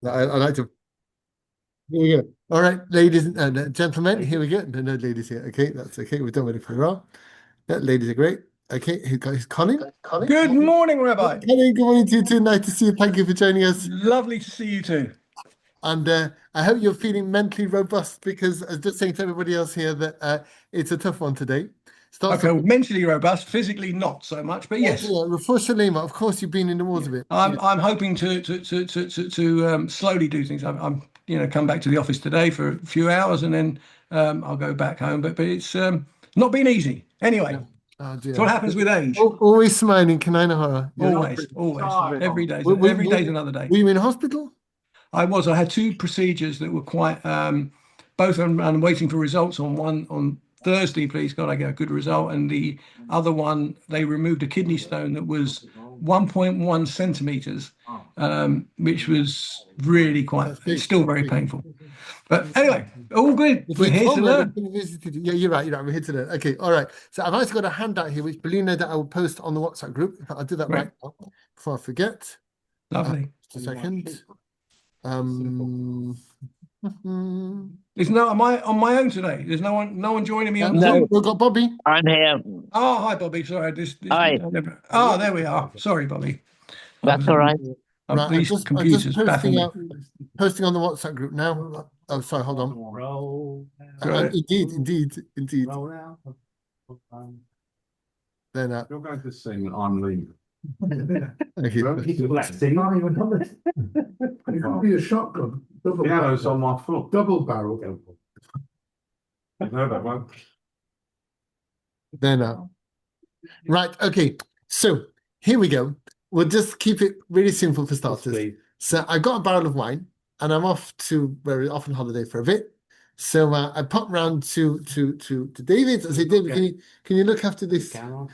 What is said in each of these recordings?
I like to. Here we go. All right, ladies and gentlemen, here we go. No ladies here. Okay, that's okay. We've done it pretty well. Yeah, ladies are great. Okay, who got his Colin? Good morning, Rabbi. Colin, good morning to you too. Nice to see you. Thank you for joining us. Lovely to see you too. And I hope you're feeling mentally robust because I was just saying to everybody else here that it's a tough one today. Starts Okay, off well, mentally robust, physically not so much, but yes, Rafur Shalima. Of course, you've been in the wars yeah. a bit. Yeah. I'm hoping to slowly do things. I'm come back to the office today for a few hours and then I'll go back home. But it's not been easy. Anyway, Yeah. Oh it's what dear. happens with age. Always smiling, Kanai Nahara. You're not Always, pretty. always. Were, were, Every were, day's another day. were you in hospital? I had two procedures that were quite both I'm waiting for results on one on Thursday, please God, I get a good result. And the other one, they removed a kidney stone that was 1.1 centimeters, which was really quite, That's it's big. still That's very big. painful. But anyway, all good. If We're you here told to me I'd have learn. been visited you. Yeah, you're right. You're right. We're here today. Okay. All right. So I've actually got a handout here, which Belina that I will post on the WhatsApp group. In fact, I'll do that Great. right now before I forget. Lovely. Just a second. Um, There's no, am I on my own today? There's no one joining me on no, Zoom. No, we've got Bobby. I'm here. Oh, hi, Bobby. Sorry, Hi, oh, there we are. Sorry, Bobby. I that's was, all right. Right. these I'm just computers baffle me. posting on the WhatsApp group now. Oh, sorry. Hold on. Got it. Indeed. Then You're going to sing on leave. thank you. It can't be a shotgun. Piano's on my foot. Double barrel. You know that one. Then right. Okay. So here we go. We'll just keep it really simple for starters. So I got a barrel of wine, and I'm off to very often holiday for a bit. So I pop round to David. I say, David, can you look after this? No.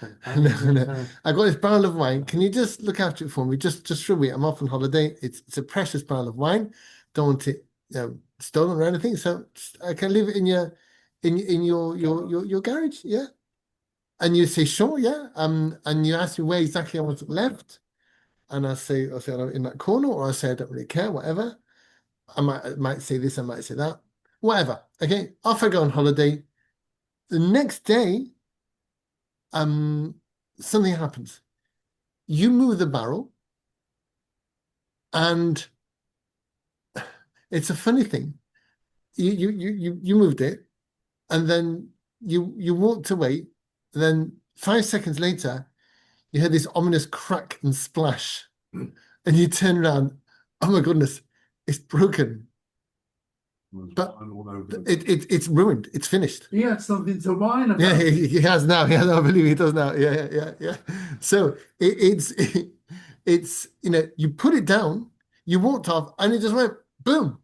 I got this barrel of wine. Can you just look after it for me? Just for a week. I'm off on holiday. It's a precious barrel of wine. Don't want it stolen or anything. So I can leave it in your garage. Yeah. And you say, sure, yeah. And you ask me where exactly I want it left. And I say in that corner, or I say I don't really care, whatever. I might say this, I might say that, whatever. Okay, off I go on holiday. The next day, something happens. You move the barrel, and it's a funny thing. You moved it, and then you walked away. And then 5 seconds later, you hear this ominous crack and splash, and you turn around. Oh my goodness, it's broken. But it's ruined. It's finished. He had something to whine about. Yeah, he has now. Yeah, I believe he does now. Yeah. So it's you put it down, you walked off, and it just went boom.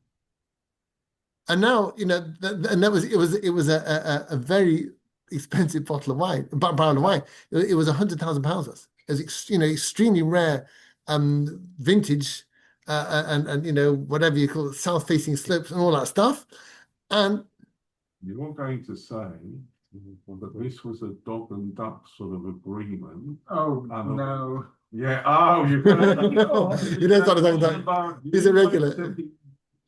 And now and that was it was a very expensive bottle of wine, barrel of wine. It was £100,000. It was extremely rare, vintage, and whatever you call it, south-facing slopes and all that stuff. And You're going to say that this was a dog and duck sort of agreement. Oh, no. Yeah. Oh, you're going to. You know, dog and duck. He's a regular.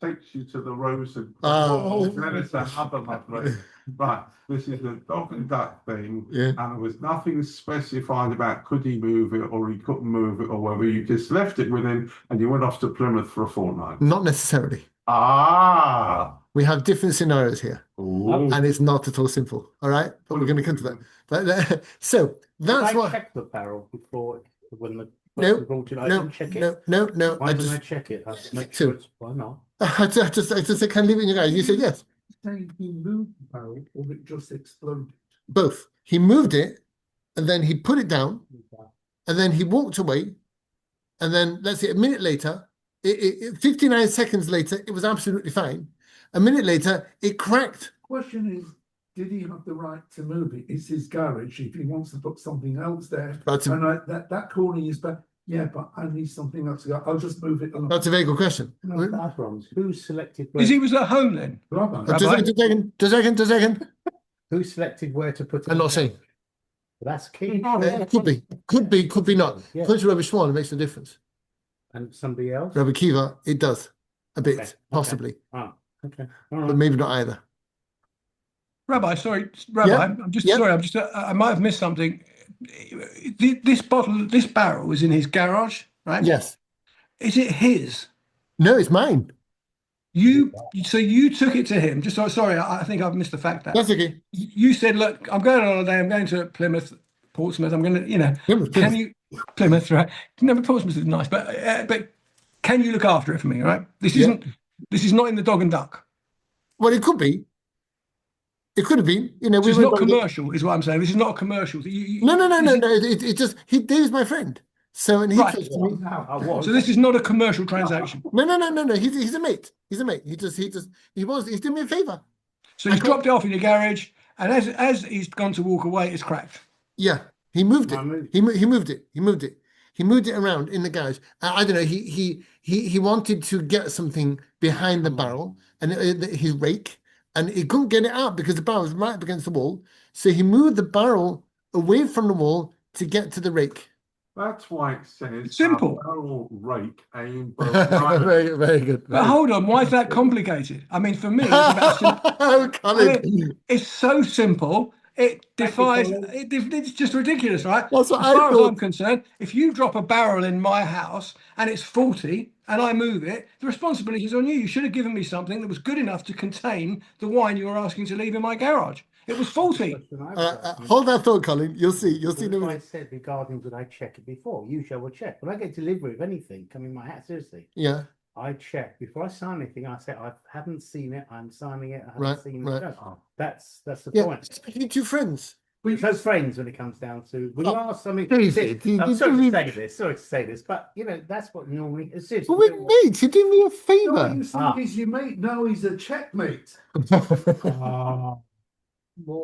Takes you to the Rose and then it's another lovely. Right, this is a dog and duck thing, Yeah. and there was nothing specified about could he move it or he couldn't move it or whether you just left it with him and you went off to Plymouth for a fortnight. Not necessarily. We have different scenarios here, and it's not at all simple. All right, but we're going to come to that. But so that's what. Check the barrel before when the No, brought it. I no, didn't check it. no. Why didn't I check it? I make So- sure it's why not? I just said, can I leave it in your guys? You said yes. Saying he moved the barrel or it just exploded. Both. He moved it, and then he put it down, and then he walked away, and then let's say a minute later, 59 seconds later, it was absolutely fine. A minute later, it cracked. Question is, did he have the right to move it? It's his garage. If he wants to put something else there, That's a, that corner is better. Yeah, but I need something else to go. I'll just move it along. that's a very good question. No, that's wrong. Who selected? Because he was at home then. Rabbi. Just a second. Who selected where to put it? I'm not saying. That's key. Could be not. Yeah. According to Rabbi Shmuel, it makes a difference. And somebody else. Rabbi Kiva, it does. a bit, Okay, okay. possibly, Ah, okay. All but right. maybe not either. Rabbi, sorry, Rabbi, I'm just yeah. sorry, I might have missed something. This barrel is in his garage, right? Yes. Is it his? No, it's mine. So you took it to him. Just sorry, I think I've missed the fact that That's okay. you said, look, I'm going on holiday. I'm going to Plymouth, Portsmouth. I'm going to, Plymouth, can Plymouth. you Plymouth, right? No, but Portsmouth is nice, but can you look after it for me, right? This Yeah. is not in the dog and duck. Well, it could be. It could have been. You know, So we it's were not going. commercial, is what I'm saying. This is not a commercial. No. It just Dave's my friend. So and he Right. trusts me. I was. So this is not a commercial transaction. No. He's a mate. He's a mate. He's doing me a favor. So he's dropped it off in your garage, and as he's gone to walk away, it's cracked. Yeah, he moved it. I moved. He moved it. He moved it around in the garage. I don't know. He wanted to get something behind the barrel and his rake, and he couldn't get it out because the barrel was right up against the wall. So he moved the barrel away from the wall to get to the rake. That's why it says Simple. barrel rake aim Very, very good. But hold on, why is that complicated? I mean, for me, it's about Oh, Colin. it's so simple. It defies. It's just ridiculous, right? That's what as I far as thought. I'm concerned, if you drop a barrel in my house and it's faulty and I move it, the responsibility is on you. You should have given me something that was good enough to contain the wine you were asking to leave in my garage. It was faulty. Hold that thought, Colin. You'll see. You'll see. That's why I said regarding did I check it before? You shall check. When I get delivery of anything coming my house, seriously, Yeah. I check before I sign anything. I say I haven't seen it. I'm signing it. I haven't Right, seen right. it. That's the Yeah. point. Especially two friends. We're close friends when it comes down to when you ask something. David, I'm sorry to say this, but that's what normally is. But we're mates. You're doing me a No, favor. you think he's your mate. No, he's a checkmate.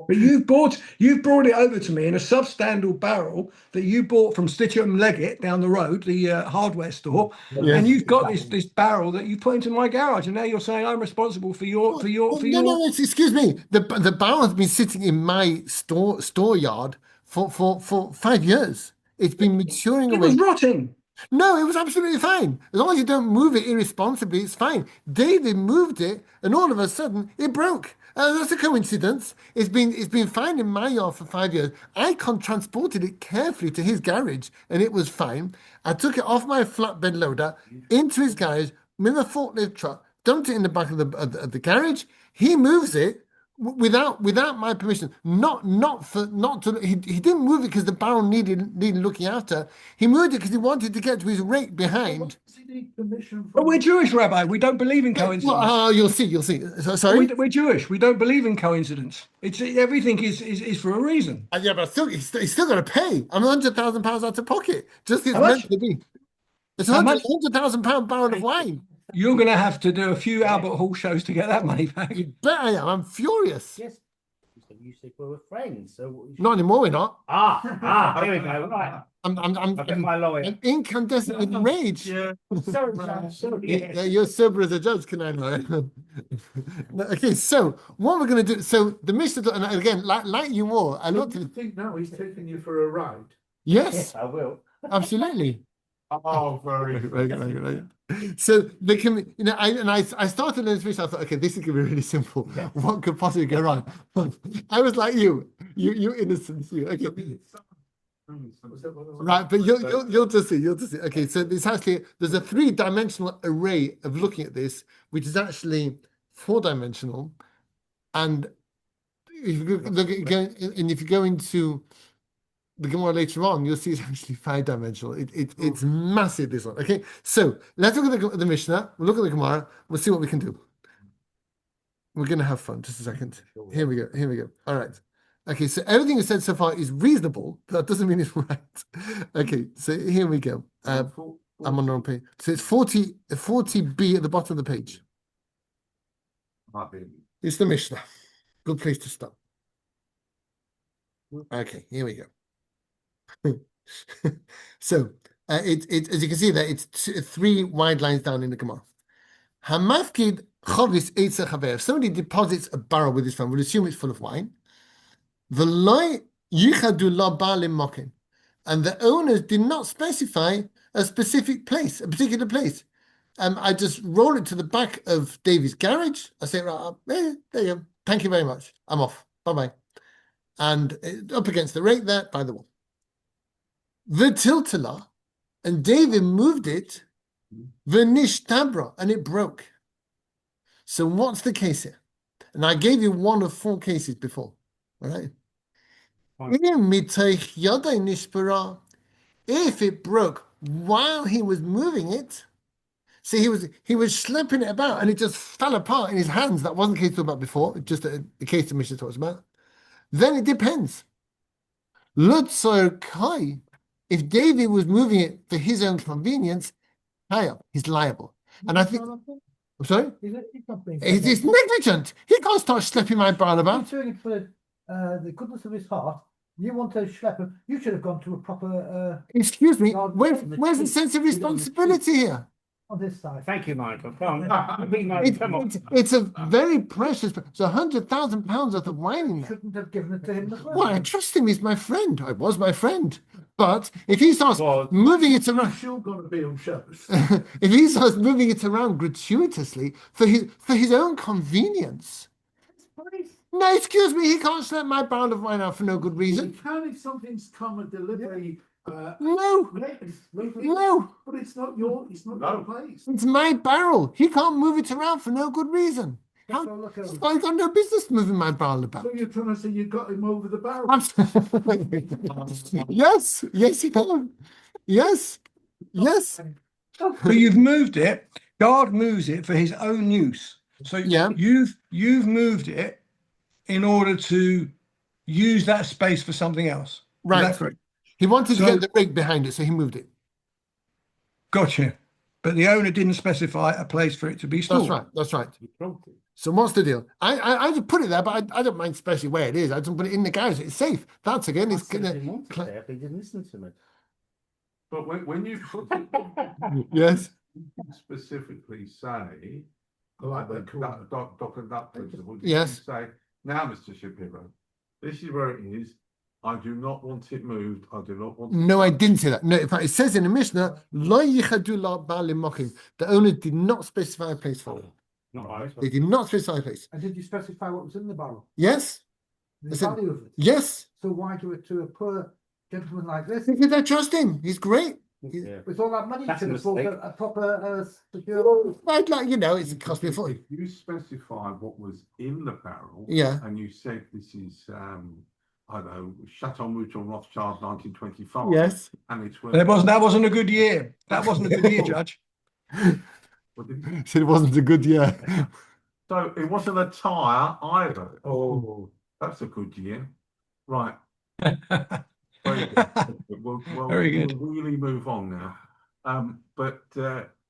But you've brought it over to me in a substandard barrel that you bought from Stitcher and Leggett down the road, the hardware store, Yes. and you've got this barrel that you put into my garage, and now you're saying I'm responsible for your. No, excuse me. The barrel has been sitting in my store yard for 5 years. It's been maturing It away. was rotting. No, it was absolutely fine. As long as you don't move it irresponsibly, it's fine. David moved it, and all of a sudden it broke. That's a coincidence. It's been fine in my yard for 5 years. I transported it carefully to his garage, and it was fine. I took it off my flatbed loader into his garage with a forklift truck, dumped it in the back of the garage. He moves it without my permission. He didn't move it because the barrel needed looking after. He moved it because he wanted to get to his rake behind. Does he need permission But from? we're Jewish, Rabbi. We don't believe in coincidence. Well, you'll see. Sorry. We're Jewish. We don't believe in coincidence. Everything is for a reason. Yeah, but he's still got to pay. I'm £100,000 out of pocket. Just as it's How meant much? to be. It's How much? £100,000 barrel of wine. You're going to have to do a few Albert Hall shows to get that money back. You bet I am. I'm furious. Yes. You said we were friends, so Not anymore. We're not. here we go. Right. I'm I'll get my lawyer. I'm incandescent with rage. Yeah. Sorry, sorry. Yeah, you're sober as a judge, can I know? Okay, so what we're going to do? So the Mishnah, and again, like you more, I looked Don't at you think now he's taking you for a ride? yes, I will. absolutely. Oh, very Very good, very good, very good. So I started this Mishnah. I thought, okay, this is going to be really simple. Yeah. What could possibly go wrong? I was like you innocent, you. Okay. Right, but you'll just see. Okay, so there's a three-dimensional array of looking at this, which is actually four-dimensional, and if you look and if you go into the Gemara later on, you'll see it's actually five-dimensional. It's massive, this one. Okay, so let's look at the Mishnah. We'll look at the Gemara. We'll see what we can do. We're gonna have fun. Just a second. Here we go. All right. Okay, so everything you said so far is reasonable, but that doesn't mean it's right. Okay, so here we go. I'm on the wrong page. So it's 40B at the bottom of the page. It's the Mishnah. Good place to start. Okay, here we go. So it as you can see there, it's three wide lines down in the Gemara. Hamafkid chovis eitzer chaver. If somebody deposits a barrel with his friend, we'll assume it's full of wine. V'loi yichadu lo ba'alim mokim, and the owners did not specify a specific place, a particular place. I just roll it to the back of Davy's garage. I say, right, there you go. Thank you very much. I'm off. Bye-bye. And up against the rake there by the wall. The tiltala, and David moved it, the nishtabra, and it broke. So what's the case here? And I gave you one of 4 cases before. All right. If it broke while he was moving it, see, he was schlepping it about and it just fell apart in his hands. That wasn't the case we talked about before, just the case the Mishnah talks about. Then it depends. Lutzor Kai, if David was moving it for his own convenience, he's liable. And I think, I'm sorry? He's negligent. He can't start schlepping my barrel about. He's doing it for the goodness of his heart. You want to schlep him. You should have gone to a proper. Excuse me, garden where's the sense of responsibility here? On this side. Thank you, Michael. Come on. Come on. It's a very precious, it's 100,000 pounds worth of wine in there. Shouldn't have given it to him as well. Well, I trust him, he's my friend. I was my friend. But if he starts moving it around, Sure got to be on shows. if he starts moving it around gratuitously for his own convenience. No, excuse me, he can't slap my barrel of wine out for no good reason. You can if something's come a delivery. No, no, But it's not your place. it's my barrel. He can't move it around for no good reason. How, I've got no business moving my barrel about. So you're trying to say you got him over the barrel? Yes, he can. Yes. So you've moved it. God moves it for his own use. So Yeah. you've moved it in order to use that space for something else. Right. Is that correct? He wanted to So- get the rig behind it, so he moved it. Gotcha. But the owner didn't specify a place for it to be stored. That's right. So what's the deal? I just put it there, but I don't mind especially where it is. I just put it in the garage. It's safe. That's again, it's He gonna. didn't listen to me. But when you put it, Yes. you can specifically say, I like that Dr. Duck principle. Yes. You say, now, Mr. Shapiro, this is where it is. I do not want it moved. I do not want it. No, I didn't say that. No, in fact, it says in the Mishnah, "Lo yichadu la ba'al mocking." The owner did not specify a place for it. Not right. They did not specify a place. And did you specify what was in the barrel? Yes. The I said- value of it? Yes. So why do it to a poor gentleman like this? Because I trust him. He's great. Yeah. With all that money, you That's should a have bought mistake. a proper secure. I'd like, it's cost me a fortune. You specified what was in the barrel. Yeah. And you said this is, I don't know, Chateau Mouton Rothschild 1925. Yes. And it's worth. That wasn't a good year. That wasn't a good year, Judge. What did you- Said it wasn't a good year. So it wasn't a tyre either. Oh, that's a good year. Right. Very good. Very good. We'll really move on now. But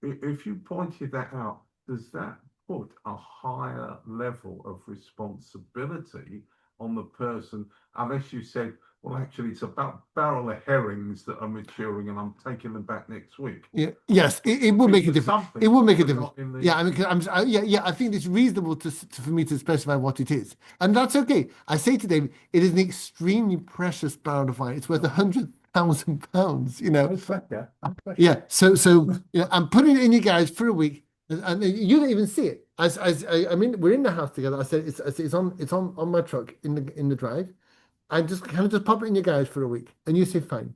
if you pointed that out, does that put a higher level of responsibility on the person, unless you said, well, actually, it's about barrel of herrings that are maturing and I'm taking them back next week. Yeah. Yes, it would make a difference. Something, It would make a but difference. not in the- Yeah, I mean, I think it's reasonable for me to specify what it is, and that's okay. I say to David, it is an extremely precious barrel of wine. It's worth 100,000 pounds. Yeah. So I'm putting it in your garage for a week, and you don't even see it. I mean, we're in the house together. I said it's on my truck in the drive. I just pop it in your garage for a week, and you say fine.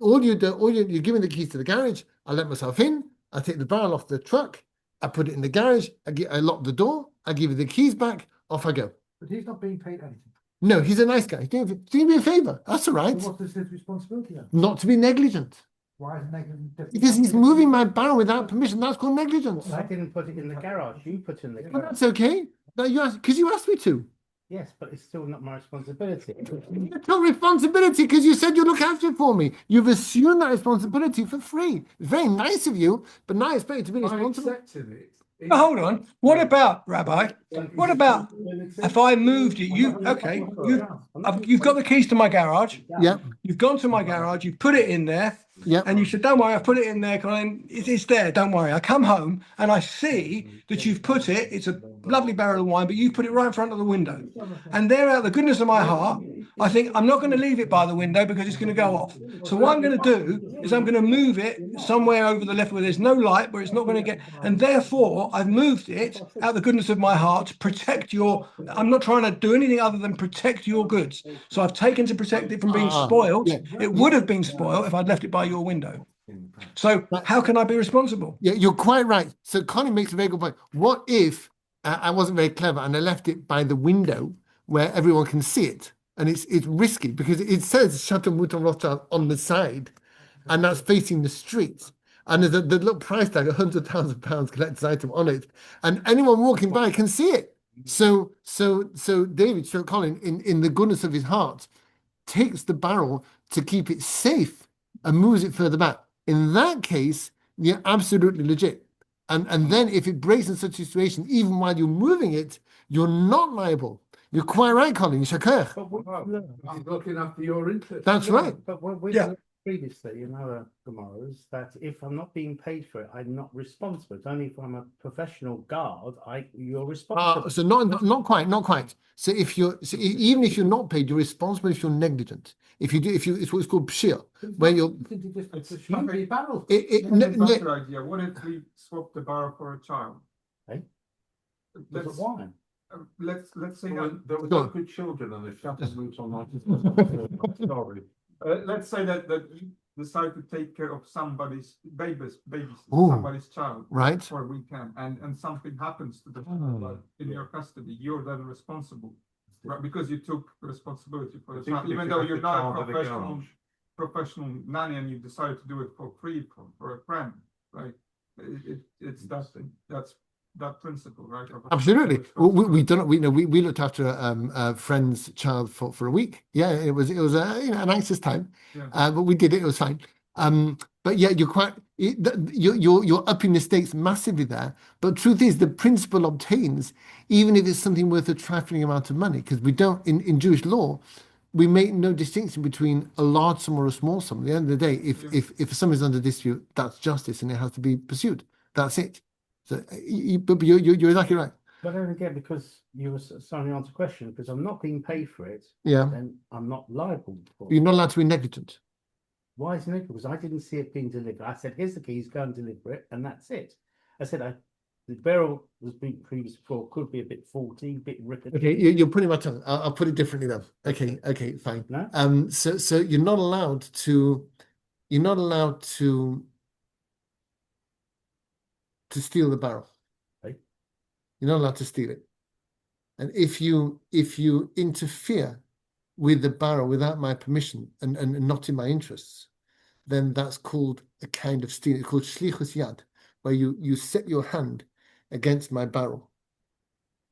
You give me the keys to the garage. I let myself in. I take the barrel off the truck. I put it in the garage. I lock the door. I give you the keys back. Off I go. But he's not being paid anything. No, he's a nice guy. He's doing me a favor. That's all right. So what is his responsibility then? Not to be negligent. Why is negligent different? Because he's moving my barrel without permission. That's called negligence. I didn't put it in the garage. You put it in the But garage. that's okay. No, because you asked me to. Yes, but it's still not my responsibility. You took responsibility because you said you look after it for me. You've assumed that responsibility for free. It's very nice of you, but now I expect you to be responsible. accepted it. But hold on. What about, Rabbi? What about if I moved it? You've got the keys to my garage. Yeah, You've gone to my garage. You've put it in there. yeah. And you said, don't worry, I put it in there. It's there. Don't worry. I come home and I see that you've put it. It's a lovely barrel of wine, but you put it right in front of the window. And there, out of the goodness of my heart, I think I'm not going to leave it by the window because it's going to go off. So what I'm going to do is I'm going to move it somewhere over the left where there's no light, where it's not going to get, and therefore I've moved it out of the goodness of my heart to protect your, I'm not trying to do anything other than protect your goods. So I've taken to protect it from being spoiled. yeah. It would have been spoiled if I'd left it by your window. So how can I be responsible? Yeah, you're quite right. So Colin makes a very good point. What if I wasn't very clever and I left it by the window where everyone can see it? And it's risky because it says Chateau Mouton Rothschild on the side, and that's facing the street. And there's the little price tag, £100,000 collector's item on it, and anyone walking by can see it. So David, so Colin, in the goodness of his heart, takes the barrel to keep it safe and moves it further back. In that case, you're absolutely legit. And then if it breaks in such a situation, even while you're moving it, you're not liable. You're quite right, Colin. Shaker. I'm looking after your interest. That's right. But what we Yeah. learned previously in our Gemaras that if I'm not being paid for it, I'm not responsible. It's only if I'm a professional guard, you're responsible. So not quite. So even if you're not paid, you're responsible if you're negligent. If it's what's called pshir, where you're. barrel. Better idea. What if we swap the barrel for a child? Eh? Let's, Why? let's say Well, that, there were Go no on. good children and the Chateau Mouton Sorry. let's say that you decide to take care of somebody's Ooh. somebody's child Right. for a weekend, and something happens to the child in your custody. You're then responsible, right? Because you took responsibility for the child, Particularly even if though you you're have the not a child at the professional nanny and you decided to do it for free for a friend, right? It's that's that principle, right? of Absolutely. responsibility. We done it. We looked after a friend's child for a week. Yeah, it was an anxious time, Yeah. but we did it. It was fine. But yeah, you're upping the stakes massively there. But truth is, the principle obtains even if it's something worth a trifling amount of money, because we don't in Jewish law. We make no distinction between a large sum or a small sum. At the end of the day, if a sum is under dispute, that's justice and it has to be pursued. That's it. So, but you're exactly right. But then again, because you were signing on to question, because I'm not being paid for it, Yeah, then I'm not liable for you're it. not allowed to be negligent. Why isn't it? Because I didn't see it being delivered. I said, here's the keys, go and deliver it, and that's it. I said, the barrel was being previous before, could be a bit faulty, a bit rickety. Okay, you're putting my tongue. I'll put it differently then. Okay, fine. No? So you're not allowed to steal the barrel. Right. You're not allowed to steal it. And if you interfere with the barrel without my permission and not in my interests, then that's called a kind of stealing. It's called shlichus yad, where you set your hand against my barrel,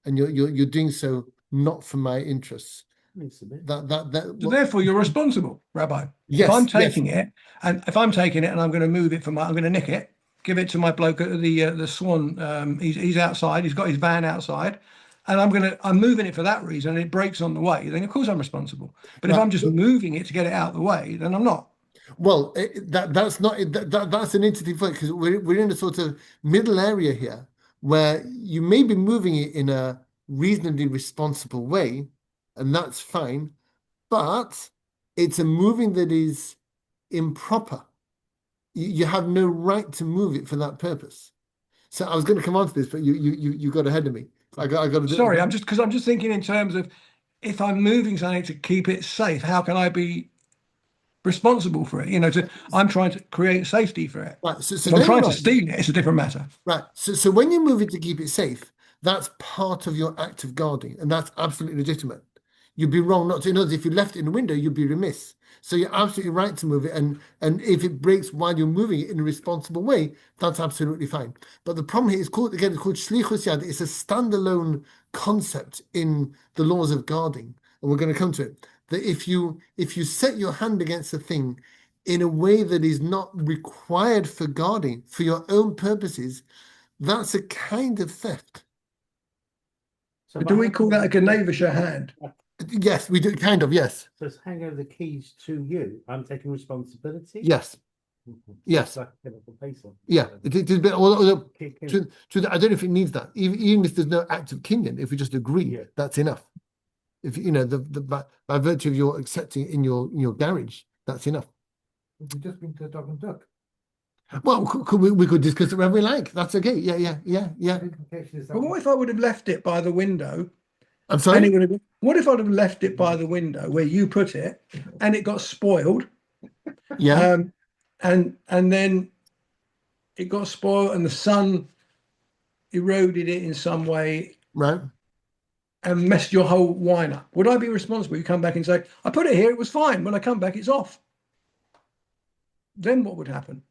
and you're doing so not for my interests. It's a bit. So therefore, you're responsible, Rabbi. Yes, if I'm yes. taking it, and I'm going to move it I'm going to nick it, give it to my bloke at the Swan. He's outside. He's got his van outside, and I'm moving it for that reason. And it breaks on the way. Then of course I'm responsible. But if Right. I'm just moving it to get it out of the way, then I'm not. Well, that's not that's an interesting point, because we're in a sort of middle area here where you may be moving it in a reasonably responsible way, and that's fine, but it's a moving that is improper. You have no right to move it for that purpose. So I was going to come on to this, but you got ahead of me. I got to do Sorry, I'm just thinking in terms of if I'm moving something to keep it safe, how can I be responsible for it? I'm trying to create safety for it. Right. So If I'm trying to steal it, it's a different matter. Right. So when you move it to keep it safe, that's part of your act of guarding, and that's absolutely legitimate. You'd be wrong not to. In other words, if you left it in the window, you'd be remiss. So you're absolutely right to move it, and if it breaks while you're moving it in a responsible way, that's absolutely fine. But the problem here is called shlichus yad. It's a standalone concept in the laws of guarding, and we're going to come to it. That if you set your hand against a thing in a way that is not required for guarding for your own purposes, that's a kind of theft. So Do we call that a Geneva hand? Yes, we do. Kind of. Yes. So it's hang over the keys to you. I'm taking responsibility. Yes. Mhm. Yes. It's like a chemical face on. Yeah. It is a bit. Although, Kick in. I don't know if it needs that. Even if there's no act of kinyan, if we just agree, Yeah. that's enough. If you know by virtue of your accepting in your garage, that's enough. We've just been to Dog and Duck. Well, we could discuss it whenever we like. That's okay. Yeah. The implication is that But what if I would have left it by the window? I'm And sorry. it would have, what if I'd have left it by the window where you put it, and it got spoiled? Yeah. And then it got spoiled, and the sun eroded it in some way Right. and messed your whole wine up. Would I be responsible? You come back and say, I put it here, it was fine. When I come back, it's off. Then what would happen?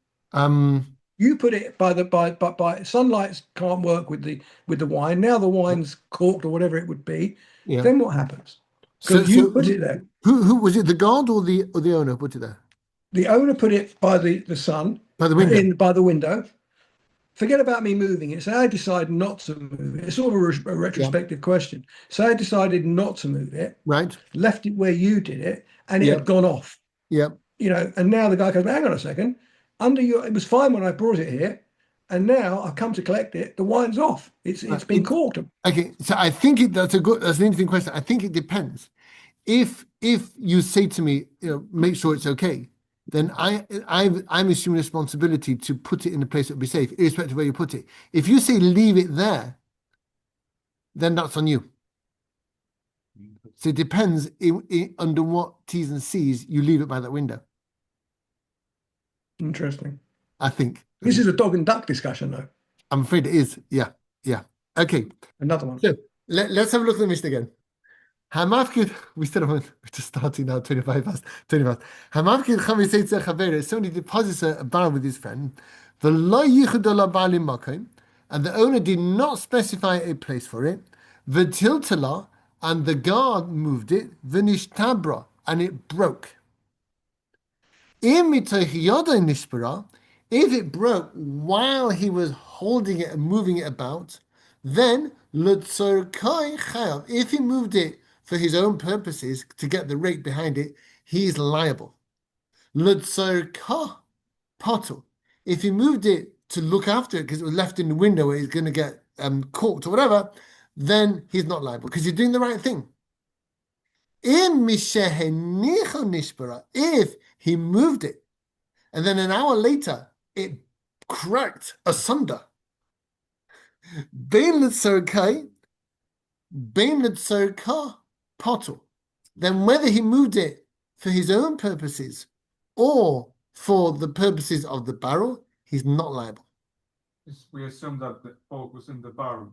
You put it by sunlight can't work with the wine. Now the wine's corked or whatever it would be. Yeah. Then what happens? So Because you put it there. Who was it? The guard or the owner put it there? The owner put it by the sun, By the window. by the window. Forget about me moving it. Say I decide not to move it. It's sort of a retrospective question. Say I decided not to move it, Right. left it where you did it, and it Yeah. had gone off. Yeah. You know, and now the guy goes, hang on a second. It was fine when I brought it here, and now I've come to collect it. The wine's off. It's been corked. Okay. So I think that's an interesting question. I think it depends. If you say to me, make sure it's okay, then I'm assuming responsibility to put it in a place that would be safe, irrespective of where you put it. If you say leave it there, then that's on you. So it depends under what T's and C's you leave it by that window. Interesting. I think. This is a dog and duck discussion, though. I'm afraid it is. Yeah. Okay. Another one. So let's have a look at the mission again. Hamafkid, we're just starting now, 25 past. Hamafkid Chamisei Chavere, somebody deposits a barrel with his friend. The lo yichud bali makom, and the owner did not specify a place for it. V'tiltala, and the guard moved it. V'nishtabra, and it broke. If it broke while he was holding it and moving it about, then if he moved it for his own purposes to get the rate behind it, he's liable. If he moved it to look after it because it was left in the window where he's going to get corked or whatever, then he's not liable because he's doing the right thing. If he moved it, and then an hour later it cracked asunder, then whether he moved it for his own purposes or for the purposes of the barrel, he's not liable. We assume that the fault was in the barrel,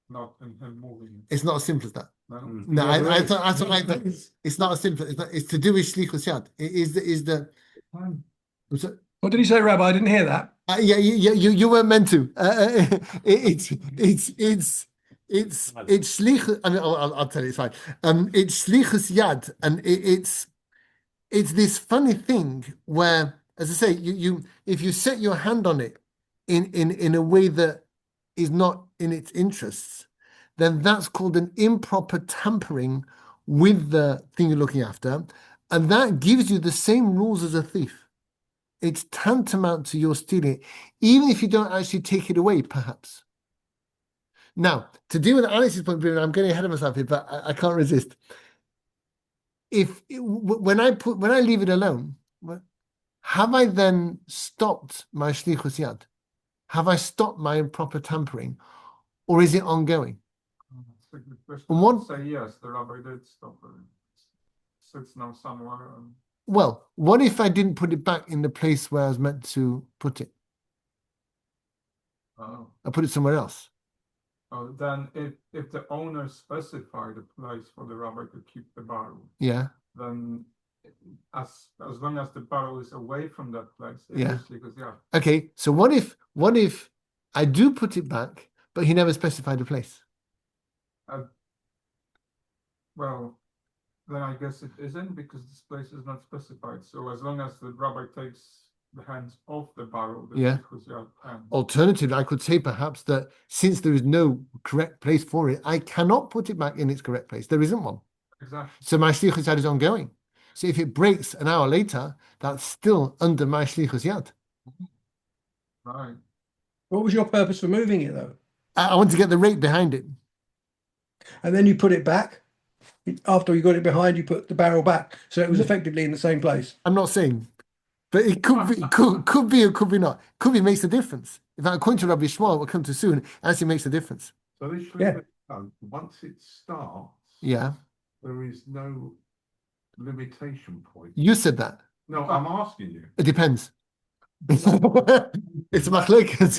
not in him moving it. It's not as simple as that. No? No, I thought it's not as simple. It's to do with shlichus yad. It is the. What did he say, Rabbi? I didn't hear that. Yeah, you weren't meant to. It's shlichus. I mean, I'll tell you, it's fine. It's shlichus yad, and it's this funny thing where, as I say, you if you set your hand on it in a way that is not in its interests, then that's called an improper tampering with the thing you're looking after, and that gives you the same rules as a thief. It's tantamount to your stealing it, even if you don't actually take it away, perhaps. Now, to deal with Alex's point, I'm getting ahead of myself here, but I can't resist. When I leave it alone, have I then stopped my shlichus yad? Have I stopped my improper tampering, or is it ongoing? That's a good question. And what- Say yes, the rabbi did stop it. Sits now somewhere. Well, what if I didn't put it back in the place where I was meant to put it? Oh. I put it somewhere else. Oh, then if the owner specified a place for the rabbi to keep the barrel, Yeah. then as long as the barrel is away from that place, it Yeah. is because Okay. So what if I do put it back, but he never specified a place? Well, then I guess it isn't because this place is not specified. So as long as the rabbi takes the hands off the barrel, the Yeah. ends. Alternatively, I could say perhaps that since there is no correct place for it, I cannot put it back in its correct place. There isn't one. Exactly. So my shlichus yad is ongoing. So if it breaks an hour later, that's still under my shlichus yad. Right. What was your purpose for moving it, though? I want to get the rate behind it. And then you put it back. After you got it behind, you put the barrel back, so it was effectively in the same place. I'm not saying, but it could be, could be, or could be not. Could be makes a difference. If according to Rabbi Shmuel, we'll come to soon, actually makes a difference. So this Yeah. once it starts, Yeah, there is no limitation point. you said that. No, I'm asking you. It depends. It's a machlokas.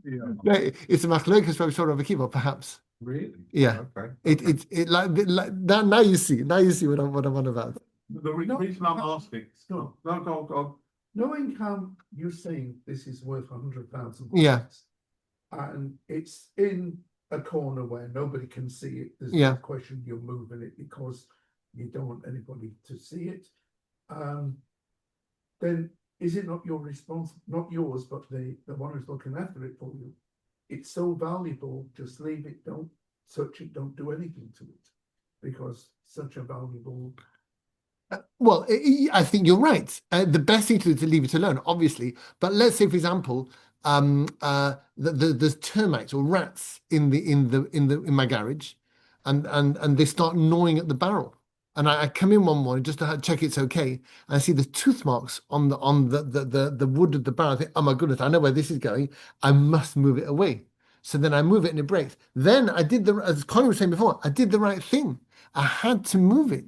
Yeah. No, it's a machlokas Rabbi Shmuel Rabbi Akiva, perhaps. Really? Yeah. Okay. It like that. Now you see. Now you see what I'm on about. The reason I'm asking. No, go. Knowing how you're saying this is worth 100,000, Yeah. and it's in a corner where nobody can see it. There's Yeah. no question you're moving it because you don't want anybody to see it. Then is it not your response, not yours, but the one who's looking after it for you? It's so valuable, just leave it, don't touch it, don't do anything to it, because such a valuable. Well, I think you're right. The best thing to do is to leave it alone, obviously. But let's say, for example, there's termites or rats in my garage, and they start gnawing at the barrel. And I come in one morning just to check it's okay, and I see the tooth marks on the wood of the barrel. I think, oh my goodness, I know where this is going. I must move it away. So then I move it and it breaks. Then I did as Connie was saying before, I did the right thing. I had to move it.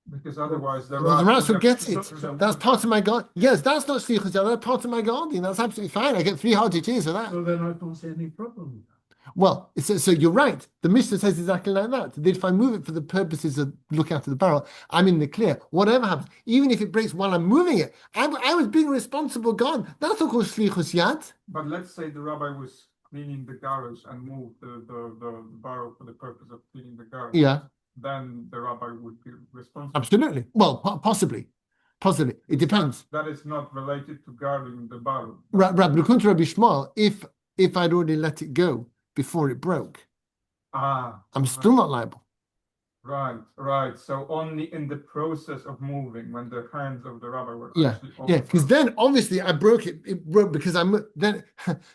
Because otherwise the rats will get it. That's part of my garden. Yes, that's not shlichus. That's part of my gardening. That's absolutely fine. I get 3 hearty cheers for that. So then I don't see any problem with that. Well, so you're right. The Mishnah says exactly like that. That if I move it for the purposes of looking after the barrel, I'm in the clear. Whatever happens, even if it breaks while I'm moving it, I was being a responsible God. That's not called shlichus yad. But let's say the rabbi was cleaning the garage and moved the barrel for the purpose of cleaning the garage. Yeah. Then the rabbi would be responsible. Absolutely. Well, possibly. It depends. That is not related to guarding the barrel. Rabbi Shmuel, if I'd already let it go before it broke, I'm still not liable. Right. So only in the process of moving, when the hands of the rabbi were actually on Yeah, because then obviously I broke it. It broke because then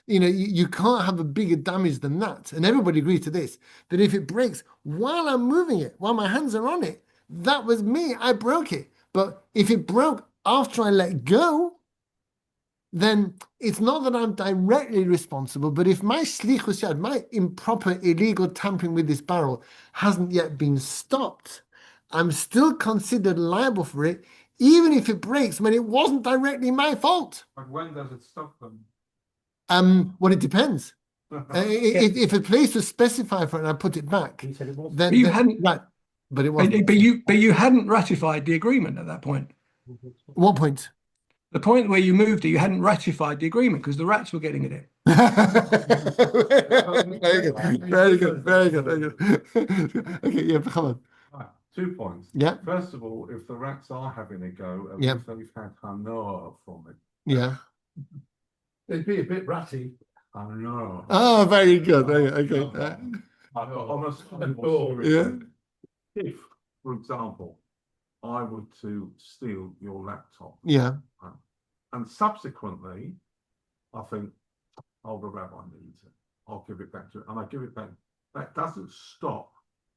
you can't have a bigger damage than that. And everybody agrees to this, that if it breaks while I'm moving it, while my hands are on it, that was me. I broke it. But if it broke after I let go, then it's not that I'm directly responsible, but if my shlichus yad, my improper illegal tampering with this barrel hasn't yet been stopped, I'm still considered liable for it, even if it breaks when it wasn't directly my fault. But when does it stop them? Well, it depends. If a place was specified for it and I put it back, He said it was. then You hadn't, right, but it wasn't. but you hadn't ratified the agreement at that point. What point? The point where you moved it, you hadn't ratified the agreement because the rats were getting it. Very good. Okay, yeah, come on. Right, 2 points. Yeah. First of all, if the rats are having a go, at Yeah. least they've had hanoah from it. Yeah. They'd be a bit ratty. Hanoah. Oh, very good. Okay. On a slightly more Oh, serious yeah. note, if, for example, I were to steal your laptop, Yeah. and subsequently, I think, oh, the rabbi needs it. I'll give it back to it, and I give it back. That doesn't stop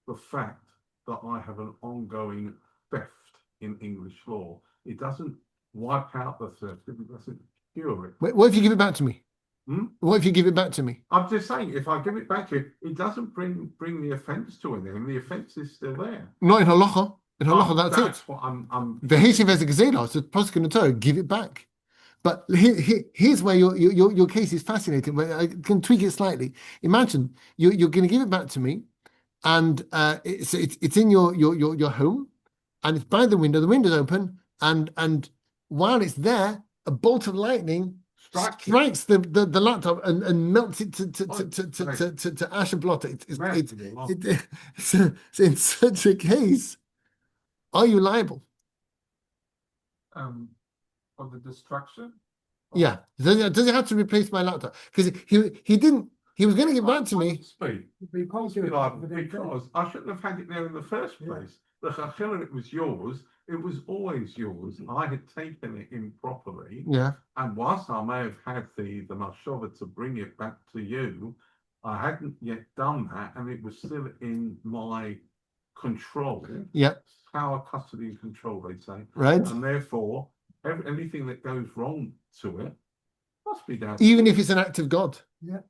the fact that I have an ongoing theft in English law. It doesn't wipe out the theft. It doesn't cure it. Wait, what if you give it back to me? Hmm? What if you give it back to me? I'm just saying, if I give it back to you, it doesn't bring the offence to an end. The offence is still there. Not in halacha. In halacha, that's it. That's what I'm. The Heshiv as a gazela, so posuk in the Torah, give it back. But here's where your case is fascinating. Where I can tweak it slightly. Imagine you're going to give it back to me, and it's in your home, and it's by the window. The window's open, and while it's there, a bolt of lightning strikes the laptop and melts it to ash and blotter. So in such a case, are you liable? For the destruction? Yeah. Does he have to replace my laptop? Because he didn't. He was going to give it back to me. Because I shouldn't have had it there in the first place. The chachila, it was yours. It was always yours. I had taken it improperly. Yeah. And whilst I may have had the mashova to bring it back to you, I hadn't yet done that, and it was still in my control, Yeah. power, custody, and control, they say. Right. And therefore, anything that goes wrong to it must be down. Even if it's an act of God. Yeah.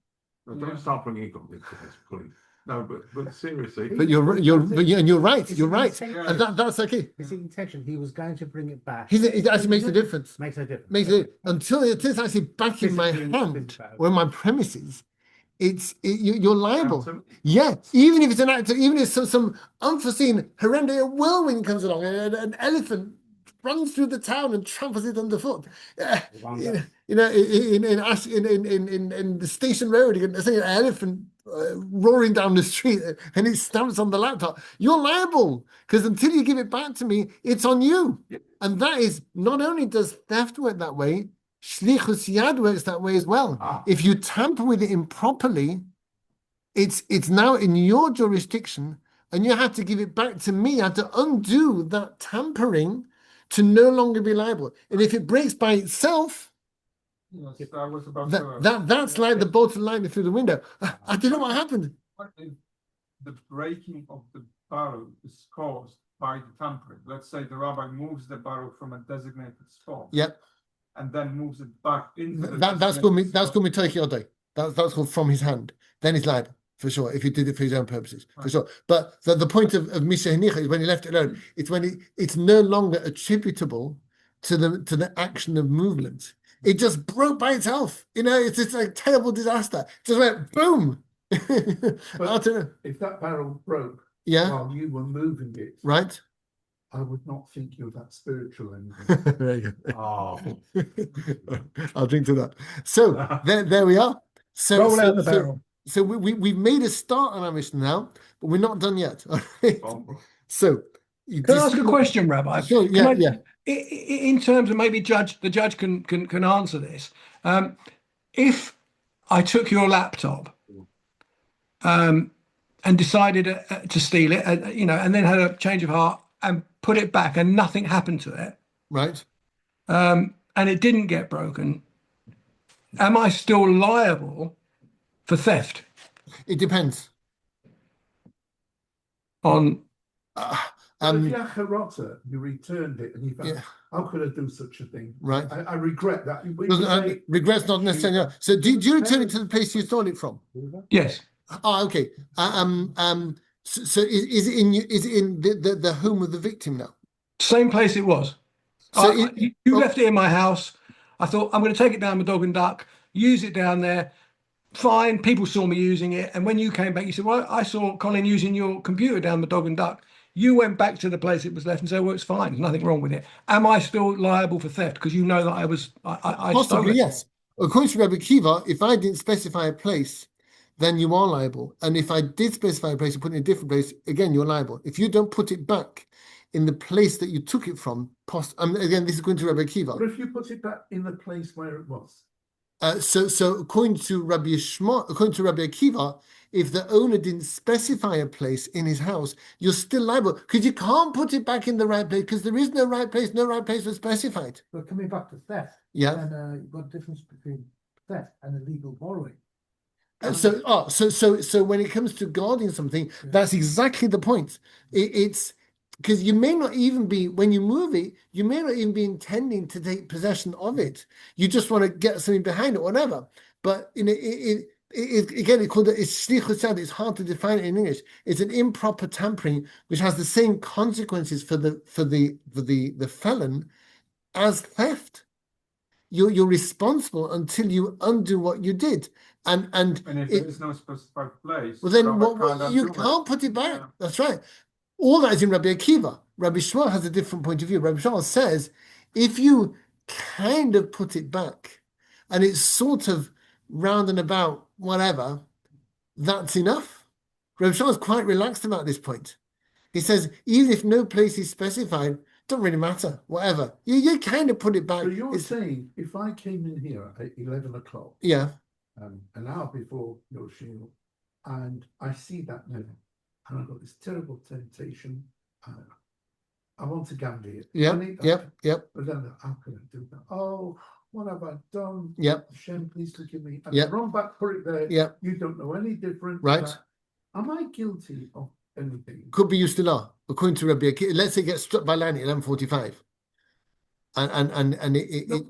Well, don't start bringing God into this, please. No, but seriously. But you're right. You're right. Is You're it right. intention? And that's okay. His intention, he was going to bring it back. It actually makes a difference. Makes a difference. Makes it until it is actually back in my Physically, hand physically. or in my premises. You're liable. Absolutely. Yeah, even if it's an act, even if some unforeseen horrendous whirlwind comes along and an elephant runs through the town and tramples it underfoot. In the station road, you can see an elephant roaring down the street and it stamps on the laptop. You're liable because until you give it back to me, it's on you. Yep. And that is not only does theft work that way, shlichus yad works that way as well. If you tamper with it improperly, it's now in your jurisdiction, and you have to give it back to me. You have to undo that tampering to no longer be liable. And if it breaks by itself, Yes, I was about that's like the bolt lining through the window. I don't know what happened. What if the breaking of the barrel is caused by the tampering? Let's say the rabbi moves the barrel from a designated spot. Yep. And then moves it back into That's called mitoich. That's called from his hand. Then he's liable for sure if he did it for his own purposes, for sure. But the point of Misha Henicha is when he left it alone. It's when it's no longer attributable to the action of movement. It just broke by itself. It's like terrible disaster. It just went boom. But if that barrel broke while you were moving it, right? I would not think you're that spiritual anymore. There you go. Oh. I'll drink to that. So there we are. So Roll out the barrel. So we've made a start on our mission now, but we're not done yet. All right? So Can I ask a question, Rabbi? Sure, yeah. In terms of maybe the judge can answer this. If I took your laptop and decided to steal it, and then had a change of heart and put it back and nothing happened to it, right? And it didn't get broken, am I still liable for theft? It depends. On if you had Harota, you returned it and you thought, how could I do such a thing? Right. I regret that. Regret's not necessarily. So do you return it to the place you stole it from? Yes. Oh, okay. So is it in the home of the victim now? Same place it was. So you left it in my house. I thought I'm going to take it down with dog and duck, use it down there. Fine. People saw me using it, and when you came back, you said, "Well, I saw Colin using your computer down the dog and duck." You went back to the place it was left and said, "Well, it's fine. There's nothing wrong with it." Am I still liable for theft because you know that I possibly stole it? Yes. According to Rabbi Kiva, if I didn't specify a place, then you are liable. And if I did specify a place and put it in a different place, again, you're liable. If you don't put it back in the place that you took it from, again, this is going to Rabbi Kiva. But if you put it back in the place where it was. So according to Rabbi Akiva, if the owner didn't specify a place in his house, you're still liable because you can't put it back in the right place because there is no right place. No right place was specified. But coming back to theft, yeah, and you've got a difference between theft and illegal borrowing. So when it comes to guarding something, that's exactly the point. It's because you may not even be, when you move it, you may not even be intending to take possession of it. You just want to get something behind it, whatever. But again, it's called shlichus yad. It's hard to define it in English. It's an improper tampering, which has the same consequences for the felon as theft. You're responsible until you undo what you did. And if there is no specified place, well, then you can't put it back. Yeah. That's right. All that is in Rabbi Akiva. Rabbi Shmuel has a different point of view. Rabbi Shmuel says, if you kind of put it back and it's sort of round and about, whatever, that's enough. Rabbi Shmuel is quite relaxed about this point. He says, even if no place is specified, doesn't really matter, whatever. You kind of put it back. So you're saying, if I came in here at 11 o'clock, yeah, an hour before your shield, and I see that now, and I've got this terrible temptation. I want to gamble it. Yep. But then how can I do that? Oh, what have I done? Yep. Hashem, please forgive me. And I run back, put it there. Yep. You don't know any different. Right. Am I guilty of anything. Could be you still are, according to Rabbi Akiva. Let's say it gets struck by lightning at 11:45. And No,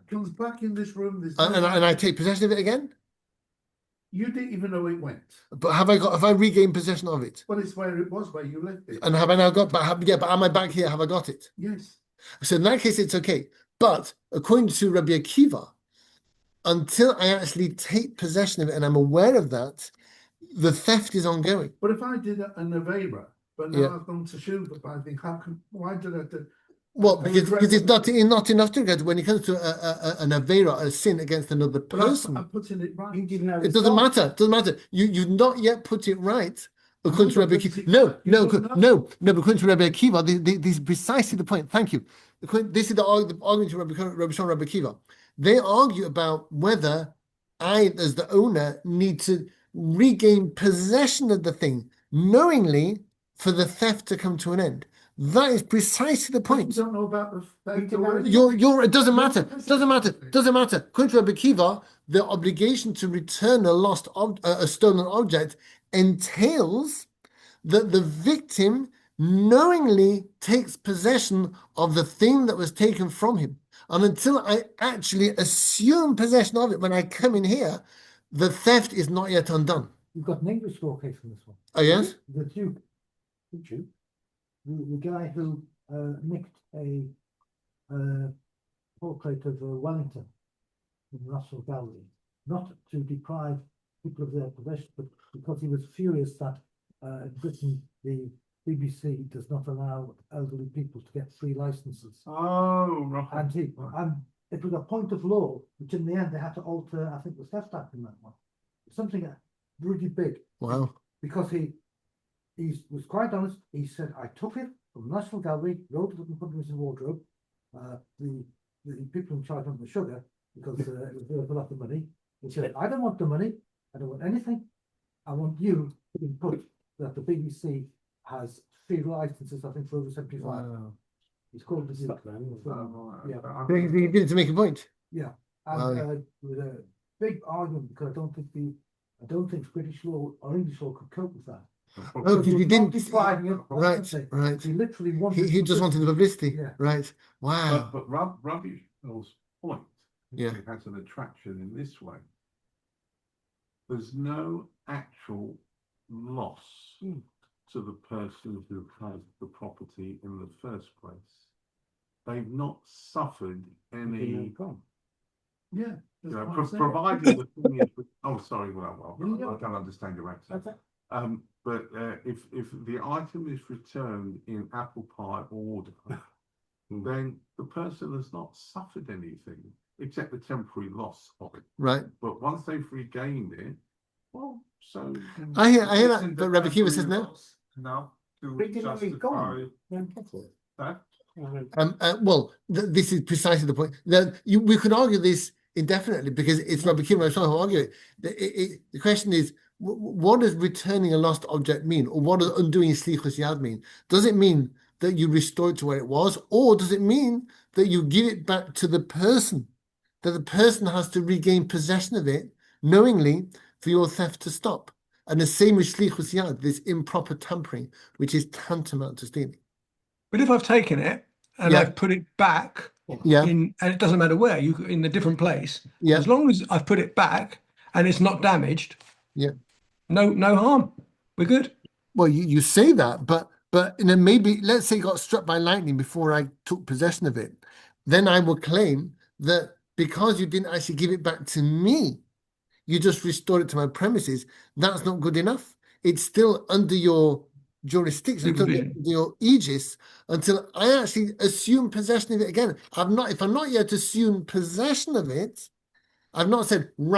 comes back in this room. and I take possession of it again. You didn't even know it went. But have I regained possession of it? Well, it's where it was, where you left it. And have I now got? But am I back here? Have I got it? Yes. So in that case, it's okay. But according to Rabbi Akiva, until I actually take possession of it and I'm aware of that, the theft is ongoing. But if I did an Avera, but now Yeah. I've gone to Shuva, I think, why did I do? Well, I because regret it's it. not enough to get when it comes to an avera, a sin against another But person. I'm putting it right. You didn't have It doesn't matter. It doesn't matter. You've not yet put it right. According to Rabbi Akiva. No. But according to Rabbi Akiva, this is precisely the point. Thank you. This is the argument to Rabbi Shimon Rabbi Akiva. They argue about whether I, as the owner, need to regain possession of the thing knowingly for the theft to come to an end. That is precisely the But you point. don't know about the fact You already. It doesn't matter. Doesn't matter. According to Rabbi Akiva, the obligation to return a stolen object entails that the victim knowingly takes possession of the thing that was taken from him. And until I actually assume possession of it when I come in here, the theft is not yet undone. You've got an English law case on this one. Oh, yes? The Duke, the guy who nicked a portrait of Wellington in the National Gallery, not to deprive people of their possession, but because he was furious that in Britain the BBC does not allow elderly people to get free licenses. Oh, right. And it was a point of law, which in the end they had to alter, I think, the Theft Act in that one. Something really big. Wow. Because he was quite honest. He said, I took it from the National Gallery, wrote it up and put it in his wardrobe. The people in charge of the sugar, because it was worth a lot of money. He said, I don't want the money. I don't want anything. I want you to input that the BBC has free licenses, I think, for over 75. Wow. He's called the Duke. Yeah. He did it to make a point. Yeah. And with a big argument, because I don't think British law or English law could cope with that. Oh, because he didn't. Right. Right. He literally wanted. He just wanted the publicity. Yeah. Right. Wow. But Rabbi Shimon's point, Yeah. it has an attraction in this way. There's no actual loss to the person who had the property in the first place. They've not suffered any. Yeah. Provided the thing is. Oh, sorry. Well, I don't understand your accent. But if the item is returned in apple pie order, then the person has not suffered anything except the temporary loss of it. Right. But once they've regained it, well, so I hear that, Isn't but the Rabbi Akiva says temporary no. loss enough to Regularly justify gone. that? Well, this is precisely the point. We could argue this indefinitely because it's Rabbi Akiva who argue it. The question is, what does returning a lost object mean, or what does undoing slichus yad mean? Does it mean that you restore it to where it was, or does it mean that you give it back to the person, that the person has to regain possession of it knowingly for your theft to stop? And the same with slichus yad, this improper tampering, which is tantamount to stealing. But if I've taken it and Yeah. I've put it back Yeah. and it doesn't matter where, in a different place, Yeah. as long as I've put it back and it's not damaged, Yeah. no harm. We're good. Well, you say that, but maybe let's say it got struck by lightning before I took possession of it, then I will claim that because you didn't actually give it back to me, you just restored it to my premises. That's not good enough. It's still under your jurisdiction, under your aegis, until I actually assume possession of it again. If I'm not yet assumed possession of it, I've not said, right,